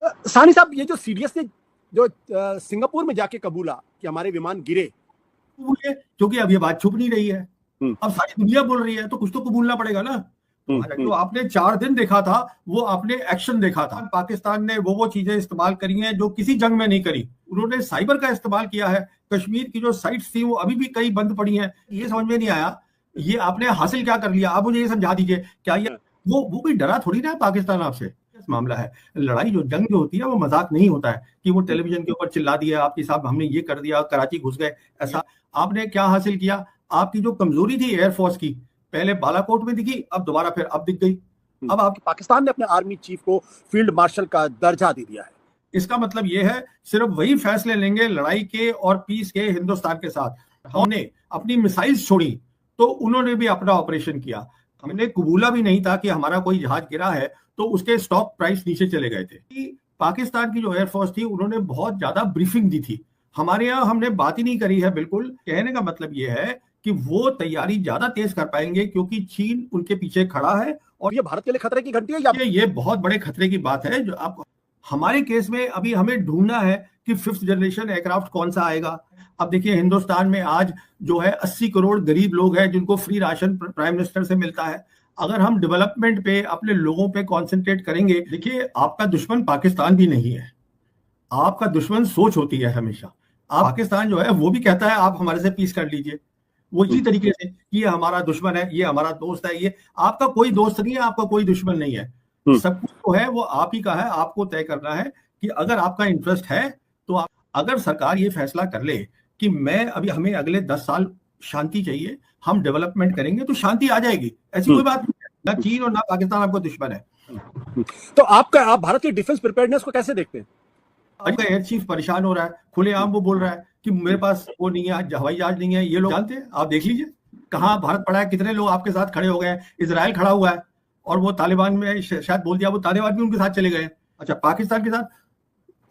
सानी साहब, ये जो सीडीएस ने जो सिंगापुर में जाके कबूला कि हमारे विमान गिरे, क्योंकि अब ये बात छुप नहीं रही है, अब सारी दुनिया बोल रही है, तो कुछ तो कबूलना पड़ेगा ना। तो आपने 4 दिन देखा था, वो आपने एक्शन देखा था। पाकिस्तान ने वो चीजें इस्तेमाल करी हैं जो किसी जंग में नहीं करी। उन्होंने साइबर का इस्तेमाल किया है। कश्मीर की जो साइट्स थी वो अभी भी कई बंद पड़ी हैं। ये समझ में नहीं आया ये आपने हासिल क्या कर लिया। आप मुझे ये समझा दीजिए, क्या ये वो कोई डरा थोड़ी ना है पाकिस्तान आपसे। मामला है लड़ाई, जो जंग जो होती है वो मजाक नहीं होता है कि वो टेलीविजन के ऊपर चिल्ला दिया आपके साहब हमने ये कर दिया, कराची घुस गए, ऐसा। आपने क्या हासिल किया? आपकी जो कमजोरी थी एयरफोर्स की, पहले बालाकोट में दिखी, अब दोबारा फिर अब दिख गई। अब आप पाकिस्तान ने अपने आर्मी चीफ को फील्ड मार्शल का दर्जा दे दिया है। इसका मतलब ये है सिर्फ वही फैसले लेंगे लड़ाई के और पीस के हिंदुस्तान के साथ। हमने अपनी मिसाइल्स छोड़ी तो उन्होंने भी अपना ऑपरेशन किया। हमने कबूला भी नहीं था कि हमारा कोई जहाज गिरा है तो उसके स्टॉक प्राइस नीचे चले गए थे। पाकिस्तान की जो एयरफोर्स थी उन्होंने बहुत ज्यादा ब्रीफिंग दी थी। हमारे यहाँ हमने बात ही नहीं करी है। बिल्कुल कहने का मतलब ये है कि वो तैयारी ज्यादा तेज कर पाएंगे क्योंकि चीन उनके पीछे खड़ा है। और ये भारत के लिए खतरे की घंटी है या ये बहुत बड़े खतरे की बात है। जो आप हमारे केस में अभी हमें ढूंढना है कि 5th जनरेशन एयरक्राफ्ट कौन सा आएगा। अब देखिए हिंदुस्तान में आज जो है 80 करोड़ गरीब लोग हैं जिनको फ्री राशन प्राइम मिनिस्टर से मिलता है। अगर हम डेवलपमेंट पे अपने लोगों पे कंसंट्रेट करेंगे, देखिए आपका दुश्मन पाकिस्तान भी नहीं है, आपका दुश्मन सोच होती है हमेशा। पाकिस्तान जो है वो भी कहता है आप हमारे से पीस कर लीजिए, वो इसी तरीके से कि ये हमारा दुश्मन है, ये हमारा दोस्त है। ये आपका कोई दोस्त नहीं है, आपका कोई दुश्मन नहीं है। सब कुछ जो है वो आप ही का है। आपको तय करना है कि अगर आपका इंटरेस्ट है तो आप, अगर सरकार ये फैसला कर ले कि मैं अभी हमें अगले 10 साल शांति चाहिए, हम डेवलपमेंट करेंगे, तो शांति आ जाएगी। ऐसी कोई बात नहीं है। ना चीन और ना पाकिस्तान आपको दुश्मन है। तो आप भारत की डिफेंस प्रिपेयर्डनेस को कैसे देखते हैं? आज एयर चीफ परेशान हो रहा है, खुलेआम वो बोल रहा है कि मेरे पास वो नहीं है, हवाई जहाज नहीं है। ये लोग जानते हैं, आप देख लीजिए कहाँ भारत पड़ा है, कितने लोग आपके साथ खड़े हो गए हैं। इजराइल खड़ा हुआ है और वो तालिबान में शायद बोल दिया, वो तालिबान भी उनके साथ चले गए। अच्छा, पाकिस्तान के साथ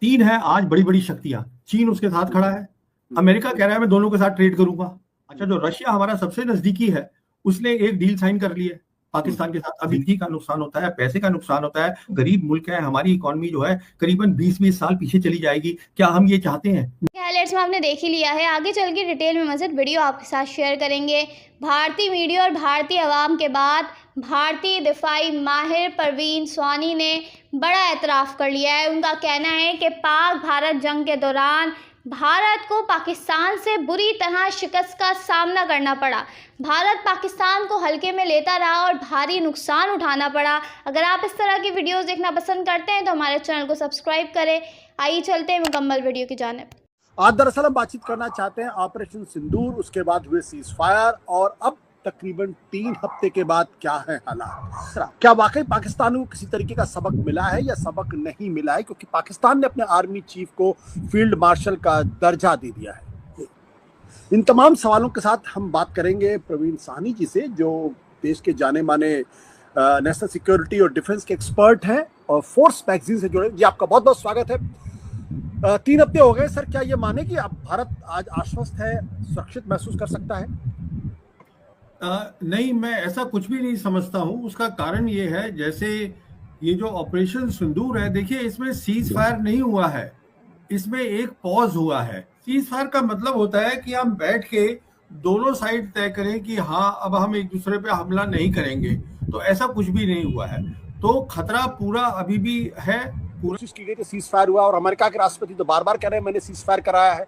3 है आज बड़ी बड़ी शक्तियां। चीन उसके साथ खड़ा है, अमेरिका कह रहा है मैं दोनों के साथ ट्रेड करूंगा। अच्छा, जो रशिया हमारा सबसे नजदीकी है उसने एक डील साइन कर ली है पाकिस्तान के साथ। अभी का नुकसान होता है, पैसे का नुकसान होता है, गरीब मुल्क है, हमारी इकोनॉमी जो है करीबन 20-20 साल पीछे चली जाएगी। क्या हम ये चाहते हैं? हाइलाइट्स में आपने देख ही लिया है। आगे चल के डिटेल में मज़ीद वीडियो आपके साथ शेयर करेंगे। भारतीय मीडिया और भारतीय अवाम के बाद भारतीय दिफाई माहिर परवीन स्वानी ने बड़ा एतराफ़ कर लिया है। उनका कहना है कि पाक भारत जंग के दौरान भारत को पाकिस्तान से बुरी तरह शिकस्त का सामना करना पड़ा। भारत पाकिस्तान को हल्के में लेता रहा और भारी नुकसान उठाना पड़ा। अगर आप इस तरह की वीडियोस देखना पसंद करते हैं तो हमारे चैनल को सब्सक्राइब करें। आइए चलते हैं मुकम्मल वीडियो की जानिब। आज दरअसल हम बातचीत करना चाहते हैं ऑपरेशन सिंदूर, उसके बाद हुए सीज फायर और अब तकरीबन 3 हफ्ते के बाद क्या है हालात। क्या वाकई पाकिस्तान को किसी तरीके का सबक मिला है या सबक नहीं मिला है, क्योंकि पाकिस्तान ने अपने आर्मी चीफ को फील्ड मार्शल का दर्जा दे दिया है। इन तमाम सवालों के साथ हम बात करेंगे प्रवीण साहनी जी से, जो देश के जाने माने नेशनल सिक्योरिटी और डिफेंस के एक्सपर्ट हैं और फोर्स मैगजीन से जुड़े। जी आपका बहुत बहुत स्वागत है। 3 हफ्ते हो गए सर, क्या ये माने कि अब भारत आज आश्वस्त है, सुरक्षित महसूस कर सकता है? नहीं, मैं ऐसा कुछ भी नहीं समझता हूँ। उसका कारण ये है, जैसे ये जो ऑपरेशन सिंदूर है, देखिए इसमें सीज फायर नहीं हुआ है, इसमें एक पॉज हुआ है। सीज फायर का मतलब होता है कि हम बैठ के दोनों साइड तय करें कि हाँ अब हम एक दूसरे पे हमला नहीं करेंगे। तो ऐसा कुछ भी नहीं हुआ है, तो खतरा पूरा अभी भी है। कोशिश की गई कि सीज फायर हुआ और अमेरिका के राष्ट्रपति तो बार बार कह रहे हैं मैंने सीज फायर कराया है,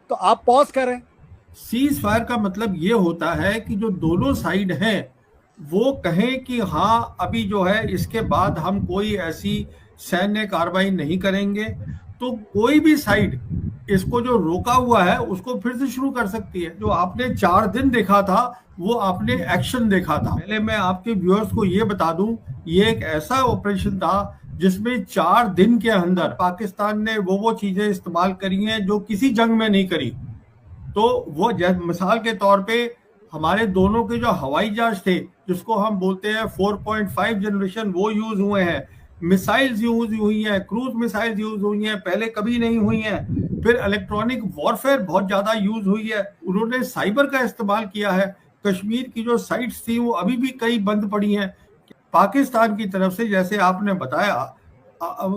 तो आप पॉज कर रहे हैं। सीज फायर का मतलब ये होता है कि जो दोनों साइड हैं वो कहें कि हाँ अभी जो है इसके बाद हम कोई ऐसी सैन्य कार्रवाई नहीं करेंगे, तो कोई भी साइड इसको जो रोका हुआ है उसको फिर से शुरू कर सकती है। जो आपने 4 दिन देखा था वो आपने एक्शन देखा था। पहले मैं आपके व्यूअर्स को ये बता दूं, ये एक ऐसा ऑपरेशन था जिसमें 4 दिन के अंदर पाकिस्तान ने वो चीजें इस्तेमाल करी हैं जो किसी जंग में नहीं करी। तो वो मिसाल के तौर पे हमारे दोनों के जो हवाई जहाज थे, जिसको हम बोलते हैं 4.5 जनरेशन, वो यूज हुए हैं। मिसाइल्स यूज हुई हैं, क्रूज मिसाइल्स यूज हुई हैं, पहले कभी नहीं हुई हैं। फिर इलेक्ट्रॉनिक वॉरफेयर बहुत ज्यादा यूज हुई है। उन्होंने साइबर का इस्तेमाल किया है। कश्मीर की जो साइट्स थी वो अभी भी कई बंद पड़ी हैं। पाकिस्तान की तरफ से, जैसे आपने बताया,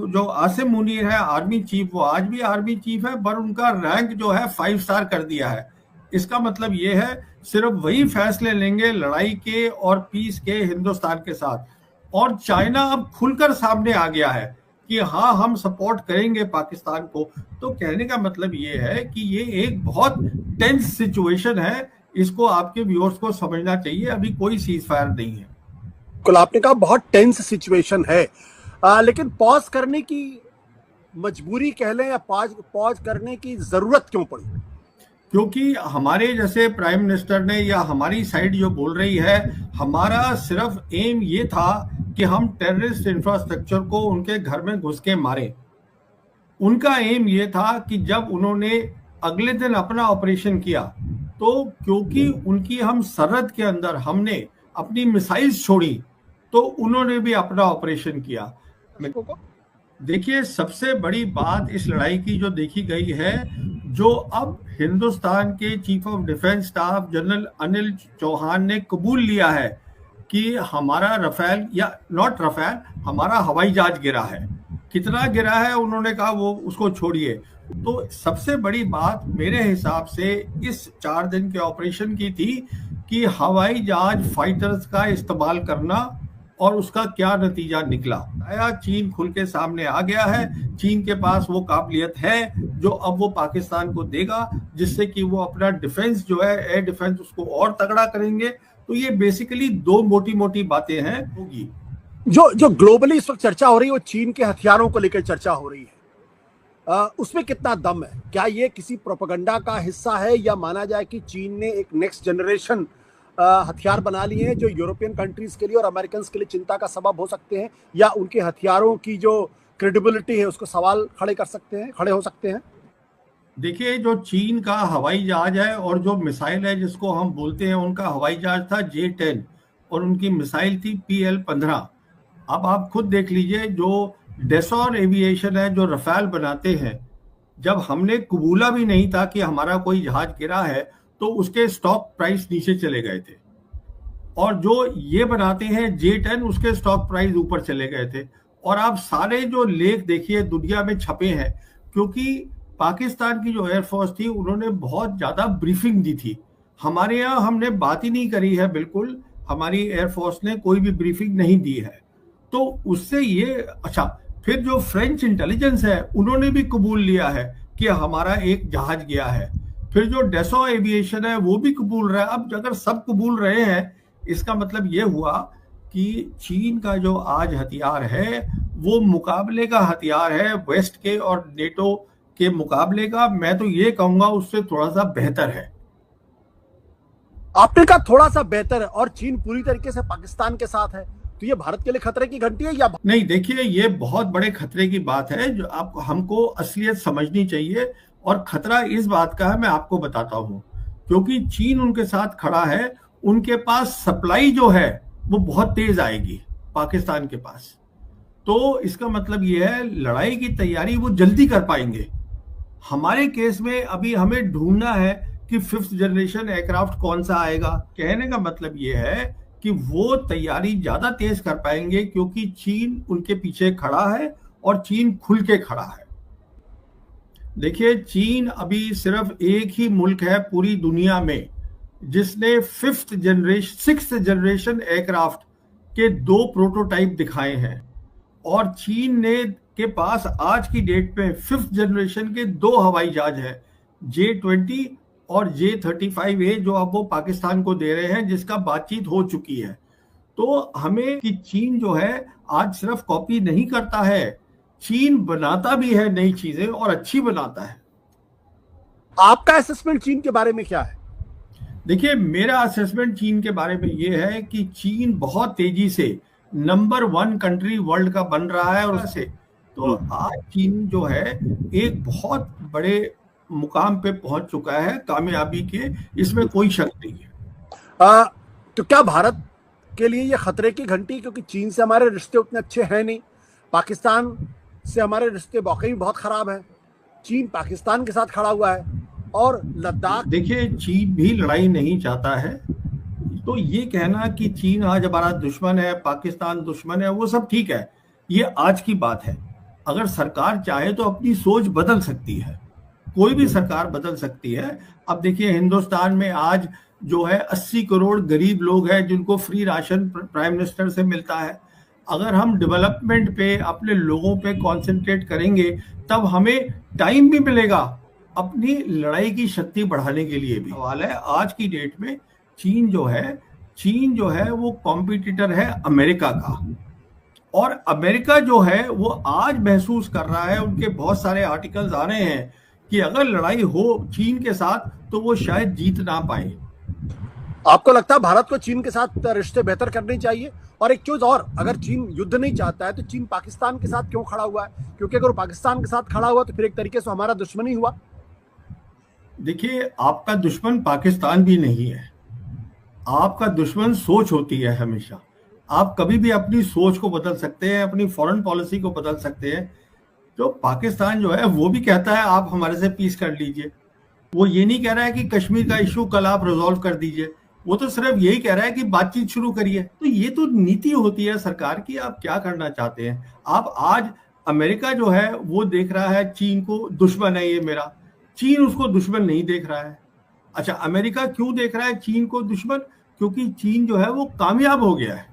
जो आसिम मुनीर है आर्मी चीफ, वो आज भी आर्मी चीफ है, पर उनका रैंक जो है 5 स्टार कर दिया है। इसका मतलब ये है सिर्फ वही फैसले लेंगे लड़ाई के और पीस के हिंदुस्तान के साथ। और चाइना अब खुलकर सामने आ गया है कि हाँ हम सपोर्ट करेंगे पाकिस्तान को। तो कहने का मतलब ये है कि ये एक बहुत टेंस सिचुएशन है, इसको आपके व्यूअर्स को समझना चाहिए। अभी कोई सीज फायर नहीं है। बिल्कुल, आपने कहा बहुत टेंस सिचुएशन है, लेकिन पॉज करने की मजबूरी कह लें या पॉज करने की जरूरत क्यों पड़ी? क्योंकि हमारे जैसे प्राइम मिनिस्टर ने या हमारी साइड जो बोल रही है, हमारा सिर्फ एम ये था कि हम टेररिस्ट इंफ्रास्ट्रक्चर को उनके घर में घुस के मारें। उनका एम ये था कि जब उन्होंने अगले दिन अपना ऑपरेशन किया, तो क्योंकि उनकी हम सरहद के अंदर हमने अपनी मिसाइल्स छोड़ी, तो उन्होंने भी अपना ऑपरेशन किया। देखिए, सबसे बड़ी बात इस लड़ाई की जो देखी गई है, जो अब हिंदुस्तान के chief of defence staff general Anil Chauhan ने कबूल लिया है कि हमारा रफेल या नॉट रफेल, हमारा हवाई जहाज गिरा है। कितना गिरा है उन्होंने कहा वो उसको छोड़िए। तो सबसे बड़ी बात मेरे हिसाब से इस 4 दिन के ऑपरेशन की थी कि हवाई जहाज फाइटर्स का इस्तेमाल करना, और उसका क्या नतीजा निकला। आया चीन खुल के सामने आ गया है। चीन के पास वो काबिलियत है जो अब वो पाकिस्तान को देगा, जिससे कि वो अपना डिफेंस जो है, एयर डिफेंस, उसको और तगड़ा करेंगे। तो ये बेसिकली 2 मोटी मोटी बातें हैं होगी। जो ग्लोबली इस वक्त चर्चा हो रही है वो चीन के हथियारों को लेकर चर्चा हो रही है, उसमें कितना दम है? क्या ये किसी प्रोपेगेंडा का हिस्सा है, या माना जाए कि चीन ने एक नेक्स्ट जनरेशन हथियार बना लिए हैं जो यूरोपियन कंट्रीज के लिए और अमेरिकन के लिए चिंता का सबब हो सकते हैं, या उनके हथियारों की जो क्रेडिबिलिटी है उसको सवाल खड़े हो सकते हैं? देखिए, जो चीन का हवाई जहाज है और जो मिसाइल है जिसको हम बोलते हैं, उनका हवाई जहाज था J-10 और उनकी मिसाइल थी PL-15। अब आप खुद देख लीजिए, जो डेसॉर एविएशन है, जो रफेल बनाते हैं, जब हमने कबूला भी नहीं था कि हमारा कोई जहाज गिरा है, तो उसके स्टॉक प्राइस नीचे चले गए थे। और जो ये बनाते हैं J-10, उसके स्टॉक प्राइस ऊपर चले गए थे। और आप सारे जो लेख देखिए दुनिया में छपे हैं, क्योंकि पाकिस्तान की जो एयरफोर्स थी उन्होंने बहुत ज्यादा ब्रीफिंग दी थी। हमारे यहाँ हमने बात ही नहीं करी है, बिल्कुल हमारी एयरफोर्स ने कोई भी ब्रीफिंग नहीं दी है। तो उससे ये अच्छा, फिर जो फ्रेंच इंटेलिजेंस है उन्होंने भी कबूल लिया है कि हमारा एक जहाज गया है। फिर जो डेसॉ एविएशन है वो भी कबूल रहा है। अब अगर सब कबूल रहे हैं, इसका मतलब ये हुआ कि चीन का जो आज हथियार है वो मुकाबले का हथियार है वेस्ट के और नेटो के मुकाबले का। मैं तो ये कहूंगा उससे थोड़ा सा बेहतर है। आपने कहा थोड़ा सा बेहतर है, और चीन पूरी तरीके से पाकिस्तान के साथ है, तो ये भारत के लिए खतरे की घंटी है या नहीं? देखिए, ये बहुत बड़े खतरे की बात है जो आपको हमको असलियत समझनी चाहिए। और खतरा इस बात का है, मैं आपको बताता हूं, क्योंकि चीन उनके साथ खड़ा है। उनके पास सप्लाई जो है वो बहुत तेज आएगी पाकिस्तान के पास। तो इसका मतलब ये है लड़ाई की तैयारी वो जल्दी कर पाएंगे। हमारे केस में अभी हमें ढूंढना है कि 5th जनरेशन एयरक्राफ्ट कौन सा आएगा। कहने का मतलब ये है कि वो तैयारी ज्यादा तेज कर पाएंगे, क्योंकि चीन उनके पीछे खड़ा है और चीन खुल के खड़ा है। देखिए, चीन अभी सिर्फ एक ही मुल्क है पूरी दुनिया में जिसने 6th जनरेशन एयरक्राफ्ट के 2 प्रोटोटाइप दिखाए हैं। और चीन ने के पास आज की डेट में 5th जनरेशन के 2 हवाई जहाज हैं, J-20 और J-35A, जो अब वो पाकिस्तान को दे रहे हैं, जिसका बातचीत हो चुकी है। तो हमें कि चीन जो है आज सिर्फ कॉपी नहीं करता है, चीन बनाता भी है नई चीजें और अच्छी बनाता है। आपका असेसमेंट चीन के बारे में क्या है? देखिए, मेरा असेसमेंट चीन के बारे में ये है कि चीन बहुत तेजी से नंबर 1 कंट्री वर्ल्ड का बन रहा है। और से तो आज चीन जो है एक बहुत बड़े मुकाम पे पहुंच चुका है कामयाबी के, इसमें कोई शक नहीं है। तो क्या भारत के लिए ये खतरे की घंटी, क्योंकि चीन से हमारे रिश्ते उतने अच्छे हैं नहीं, पाकिस्तान से हमारे रिश्ते वाकई बहुत खराब हैं, चीन पाकिस्तान के साथ खड़ा हुआ है, और लद्दाख। देखिए, चीन भी लड़ाई नहीं चाहता है। तो ये कहना कि चीन आज हमारा दुश्मन है, पाकिस्तान दुश्मन है, वो सब ठीक है, ये आज की बात है। अगर सरकार चाहे तो अपनी सोच बदल सकती है, कोई भी सरकार बदल सकती है। अब देखिए हिंदुस्तान में आज जो है 80 करोड़ गरीब लोग हैं जिनको फ्री राशन प्राइम मिनिस्टर से मिलता है। अगर हम डेवलपमेंट पे अपने लोगों पे कंसंट्रेट करेंगे तब हमें टाइम भी मिलेगा अपनी लड़ाई की शक्ति बढ़ाने के लिए भी। सवाल है आज की डेट में चीन जो है वो कॉम्पिटिटर है अमेरिका का, और अमेरिका जो है वो आज महसूस कर रहा है, उनके बहुत सारे आर्टिकल्स आ रहे हैं कि अगर लड़ाई हो चीन के साथ तो वो शायद जीत ना पाए। आपको लगता है भारत को चीन के साथ रिश्ते बेहतर करने चाहिए? और एक चीज और, अगर चीन युद्ध नहीं चाहता है तो चीन पाकिस्तान के साथ क्यों खड़ा हुआ है? क्योंकि अगर वो पाकिस्तान के साथ खड़ा हुआ तो फिर एक तरीके से हमारा दुश्मन ही हुआ। देखिए आपका दुश्मन पाकिस्तान भी नहीं है, आपका दुश्मन सोच होती है हमेशा। आप कभी भी अपनी सोच को बदल सकते हैं, अपनी फॉरेन पॉलिसी को बदल सकते हैं। तो पाकिस्तान जो है वो भी कहता है आप हमारे से पीस कर लीजिए, वो ये नहीं कह रहा है कि कश्मीर का इशू कल आप रिजॉल्व कर दीजिए, वो तो सिर्फ यही कह रहा है कि बातचीत शुरू करिए। तो ये तो नीति होती है सरकार की, आप क्या करना चाहते हैं। आप आज अमेरिका जो है वो देख रहा है चीन को दुश्मन है ये मेरा, चीन उसको दुश्मन नहीं देख रहा है। अच्छा, अमेरिका क्यों देख रहा है चीन को दुश्मन? क्योंकि चीन जो है वो कामयाब हो गया है,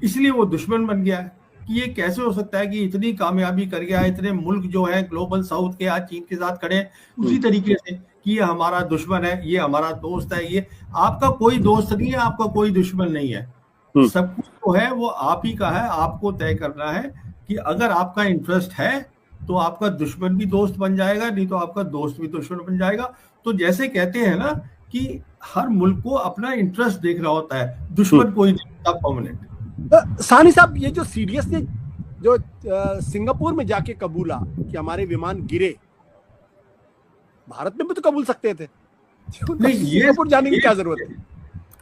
इसलिए वो दुश्मन बन गया है। कि ये कैसे हो सकता है कि इतनी कामयाबी कर गया, इतने मुल्क जो है ग्लोबल साउथ के आज चीन के साथ खड़े हैं उसी तरीके से कि ये हमारा दुश्मन है, ये हमारा दोस्त है। ये आपका कोई दोस्त नहीं है, आपका कोई दुश्मन नहीं है, सब कुछ जो है वो आप ही का है। आपको तय करना है कि अगर आपका इंटरेस्ट है तो आपका दुश्मन भी दोस्त बन जाएगा, नहीं तो आपका दोस्त भी दुश्मन बन जाएगा। तो जैसे कहते हैं ना कि हर मुल्क को अपना इंटरेस्ट देख रहा होता है, दुश्मन कोई नहीं होता परमानेंट। सानी साहब, ये जो सीडीएस ने जो सिंगापुर में जाके कबूला कि हमारे विमान गिरे, भारत में भी तो कबूल सकते थे, नहीं सिंगापुर जाने की क्या जरूरत है?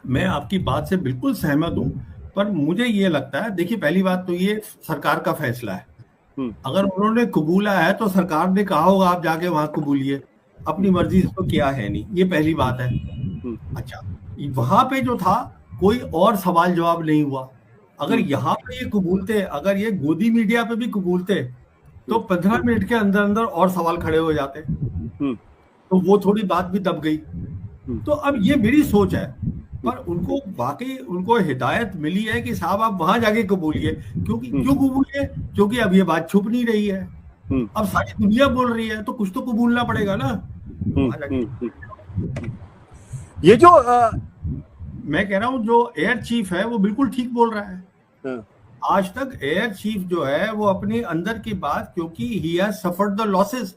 मैं आपकी बात से बिल्कुल सहमत हूं, पर मुझे ये लगता है, देखिए पहली बात तो ये सरकार का फैसला है। अगर उन्होंने कबूला है तो सरकार ने कहा होगा आप जाके वहां कबूलिए, अपनी मर्जी से तो किया है नहीं, ये पहली बात है। अच्छा, वहां पे जो था कोई और सवाल जवाब नहीं हुआ। अगर यहाँ पे ये कबूलते, अगर ये गोदी मीडिया पे भी कबूलते तो 15 मिनट के अंदर अंदर और सवाल खड़े हो जाते, तो वो थोड़ी बात भी दब गई। तो अब ये मेरी सोच है, पर उनको वाकई उनको हिदायत मिली है कि साहब आप वहां जाके कबूलिए। क्योंकि क्यों कबूलिए? क्योंकि अब ये बात छुप नहीं रही है, अब सारी दुनिया बोल रही है, तो कुछ तो कबूलना पड़ेगा ना। ये जो मैं कह रहा हूँ जो एयर चीफ है वो बिल्कुल ठीक बोल रहा है। आज तक एयर चीफ जो है वो अपने अंदर की बात, क्योंकि he has suffered the losses,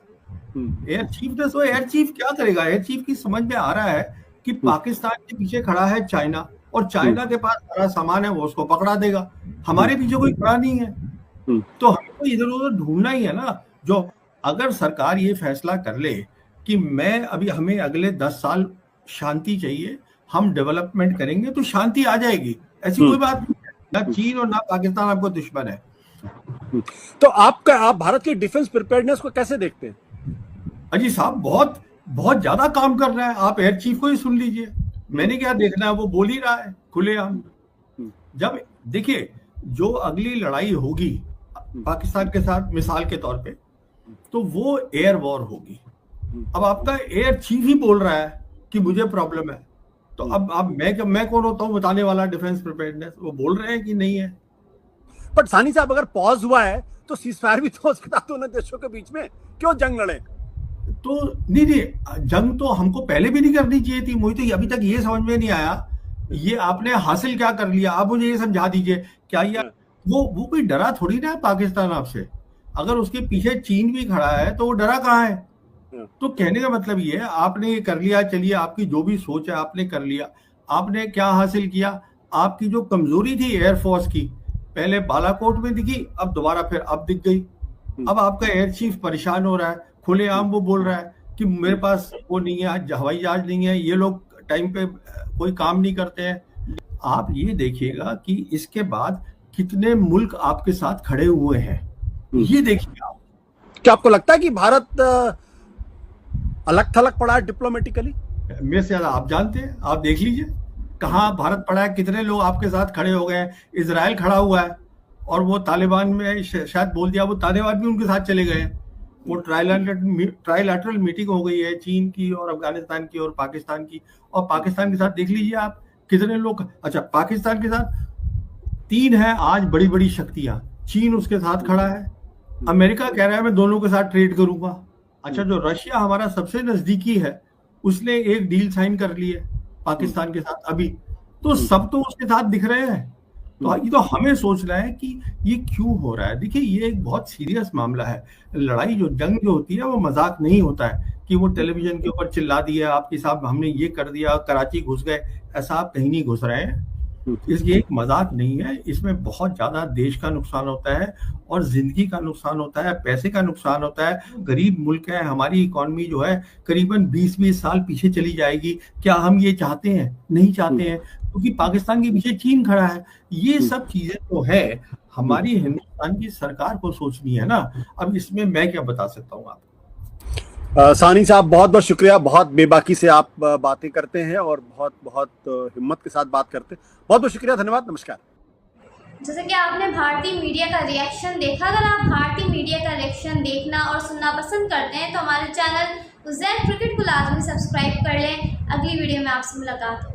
air chief ने, तो एयर चीफ क्या करेगा? एयर चीफ की समझ में आ रहा है कि पाकिस्तान के पीछे खड़ा है चाइना, और चाइना के पास सारा सामान है, वो उसको पकड़ा देगा। हमारे पीछे कोई खड़ा नहीं है, तो हमको इधर उधर ढूंढना ही है ना। जो अगर सरकार ये फैसला कर ले कि हमें अगले 10 साल शांति चाहिए, हम डेवलपमेंट करेंगे, तो शांति आ जाएगी। ऐसी कोई बात नहीं है, ना चीन और ना पाकिस्तान आपको दुश्मन है। तो आप भारत की डिफेंस प्रिपेयर्डनेस को कैसे देखते हैं? अजी साहब बहुत ज्यादा काम कर रहा है। आप एयर चीफ को ही सुन लीजिए, मैंने क्या देखना है, वो बोल ही रहा है खुलेआम। जब देखिए जो अगली लड़ाई होगी पाकिस्तान के साथ मिसाल के तौर पे, तो वो एयर वॉर होगी। अब आपका एयर चीफ ही बोल रहा है कि मुझे प्रॉब्लम है, तो अब मैं कौन होता हूँ बताने वाला डिफेंस प्रिपेयर्डनेस? वो बोल रहे हैं कि नहीं है। पर सानी साहब, अगर पॉज हुआ है तो सीजफायर भी तो हो सकता है दोनों देशों के बीच में, क्यों जंग लड़े? तो नहीं, जंग तो हमको पहले भी नहीं करनी चाहिए थी। मुझे तो अभी तक ये समझ में नहीं आया, ये आपने हासिल क्या कर लिया? आप मुझे ये समझा दीजिए, क्या ये वो कोई डरा थोड़ी ना है पाकिस्तान आपसे। अगर उसके पीछे चीन भी खड़ा है तो वो डरा कहाँ है? तो कहने का मतलब ये है, आपने ये कर लिया, चलिए आपकी जो भी सोच है आपने कर लिया। आपने क्या हासिल किया? आपकी जो कमजोरी थी एयरफोर्स की, पहले बालाकोट में दिखी, अब दोबारा फिर अब दिख गई। अब आपका एयर चीफ परेशान हो रहा है, खुलेआम वो बोल रहा है कि मेरे पास वो नहीं है, हवाई जहाज नहीं है, ये लोग टाइम पे कोई काम नहीं करते हैं। आप ये देखिएगा कि इसके बाद कितने मुल्क आपके साथ खड़े हुए हैं, ये देखिए आप। क्या आपको लगता है कि भारत अलग थलग पड़ा है डिप्लोमेटिकली? मेरे से ज्यादा आप जानते हैं, आप देख लीजिए कहाँ भारत पड़ा है, कितने लोग आपके साथ खड़े हो गए हैं। इजराइल खड़ा हुआ है, और वो तालिबान में शायद बोल दिया, वो तालिबान भी उनके साथ चले गए हैं। वो ट्राइलैटरल मीटिंग हो गई है चीन की और अफगानिस्तान की और पाकिस्तान की, और पाकिस्तान के साथ देख लीजिए आप कितने लोग। अच्छा, पाकिस्तान के साथ 3 है आज बड़ी बड़ी शक्तियां, चीन उसके साथ खड़ा है, अमेरिका कह रहा है मैं दोनों के साथ ट्रेड करूंगा। अच्छा, जो रशिया हमारा सबसे नजदीकी है उसने एक डील साइन कर ली है पाकिस्तान के साथ अभी, तो सब तो उसके साथ दिख रहे हैं। तो ये तो हमें सोचना है कि ये क्यों हो रहा है। देखिए, ये एक बहुत सीरियस मामला है। लड़ाई जंग जो होती है वो मजाक नहीं होता है कि वो टेलीविजन के ऊपर चिल्ला दिया आपके साहब हमने ये कर दिया, कराची घुस गए, ऐसा आप कहीं नहीं घुस रहे हैं। ये एक मजाक नहीं है, इसमें बहुत ज्यादा देश का नुकसान होता है और जिंदगी का नुकसान होता है, पैसे का नुकसान होता है। गरीब मुल्क है, हमारी इकॉनमी जो है करीबन 20-20 साल पीछे चली जाएगी। क्या हम ये चाहते हैं? नहीं चाहते हैं, क्योंकि पाकिस्तान के पीछे चीन खड़ा है। ये सब चीजें तो है, हमारी हिंदुस्तान की सरकार को सोचनी है ना। अब इसमें मैं क्या बता सकता हूँ आपको। सानी साहब, बहुत बहुत शुक्रिया। बहुत बेबाकी से आप बातें करते हैं और बहुत बहुत हिम्मत के साथ बात करते हैं। बहुत बहुत शुक्रिया, धन्यवाद, नमस्कार। जैसे कि आपने भारतीय मीडिया का रिएक्शन देखा, अगर आप भारतीय मीडिया का रिएक्शन देखना और सुनना पसंद करते हैं तो हमारे चैनल उज्जैन क्रिकेट को लाजमी सब्सक्राइब कर लें। अगली वीडियो में आपसे मुलाकात हो।